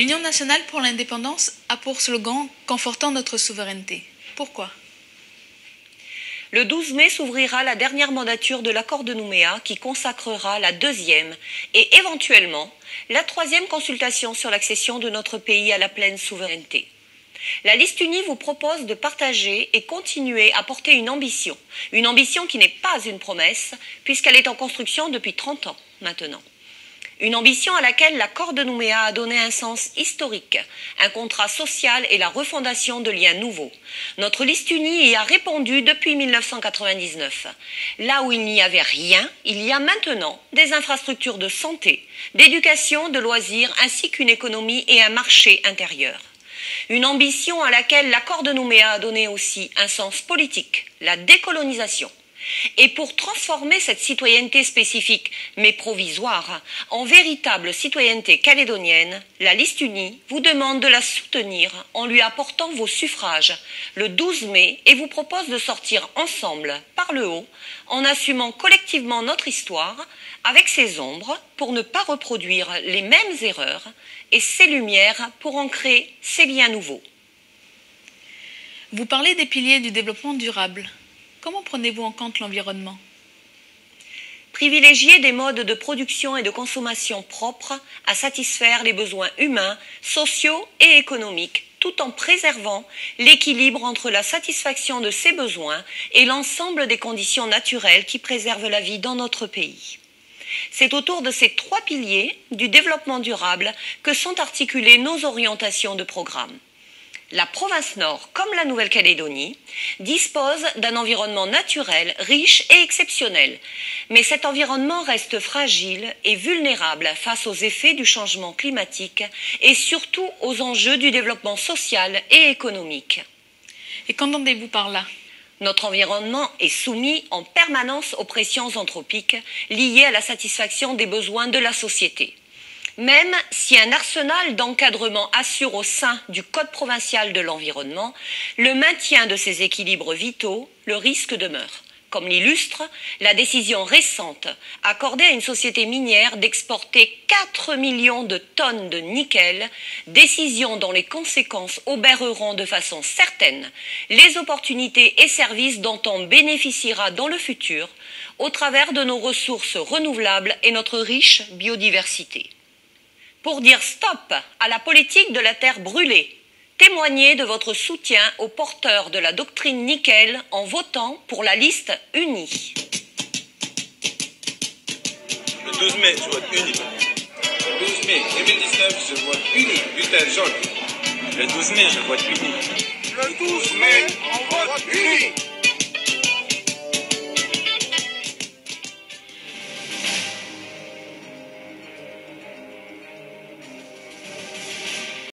L'Union nationale pour l'indépendance a pour slogan « Confortant notre souveraineté ». Pourquoi ? Le 12 mai s'ouvrira la dernière mandature de l'accord de Nouméa qui consacrera la deuxième et éventuellement la troisième consultation sur l'accession de notre pays à la pleine souveraineté. La liste unie vous propose de partager et continuer à porter une ambition qui n'est pas une promesse puisqu'elle est en construction depuis 30 ans maintenant. Une ambition à laquelle l'accord de Nouméa a donné un sens historique, un contrat social et la refondation de liens nouveaux. Notre liste unie y a répondu depuis 1999. Là où il n'y avait rien, il y a maintenant des infrastructures de santé, d'éducation, de loisirs, ainsi qu'une économie et un marché intérieur. Une ambition à laquelle l'accord de Nouméa a donné aussi un sens politique, la décolonisation. Et pour transformer cette citoyenneté spécifique, mais provisoire, en véritable citoyenneté calédonienne, la liste unie vous demande de la soutenir en lui apportant vos suffrages le 12 mai et vous propose de sortir ensemble, par le haut, en assumant collectivement notre histoire, avec ses ombres, pour ne pas reproduire les mêmes erreurs, et ses lumières pour en créer ces liens nouveaux. Vous parlez des piliers du développement durable. Comment prenez-vous en compte l'environnement ? Privilégier des modes de production et de consommation propres à satisfaire les besoins humains, sociaux et économiques, tout en préservant l'équilibre entre la satisfaction de ces besoins et l'ensemble des conditions naturelles qui préservent la vie dans notre pays. C'est autour de ces trois piliers du développement durable que sont articulées nos orientations de programme. La province Nord, comme la Nouvelle-Calédonie, dispose d'un environnement naturel, riche et exceptionnel. Mais cet environnement reste fragile et vulnérable face aux effets du changement climatique et surtout aux enjeux du développement social et économique. Et qu'entendez-vous par là ? Notre environnement est soumis en permanence aux pressions anthropiques liées à la satisfaction des besoins de la société. Même si un arsenal d'encadrement assure au sein du Code provincial de l'environnement le maintien de ces équilibres vitaux, le risque demeure. Comme l'illustre la décision récente accordée à une société minière d'exporter 4 millions de tonnes de nickel, décision dont les conséquences obéreront de façon certaine les opportunités et services dont on bénéficiera dans le futur au travers de nos ressources renouvelables et notre riche biodiversité. Pour dire stop à la politique de la terre brûlée, témoignez de votre soutien aux porteurs de la doctrine nickel en votant pour la liste unie. Le 12 mai, je vote uni. Le 12 mai 2019, je vote uni. Bulletin jaune. Le 12 mai, je vote uni. Le 12 mai, on vote uni.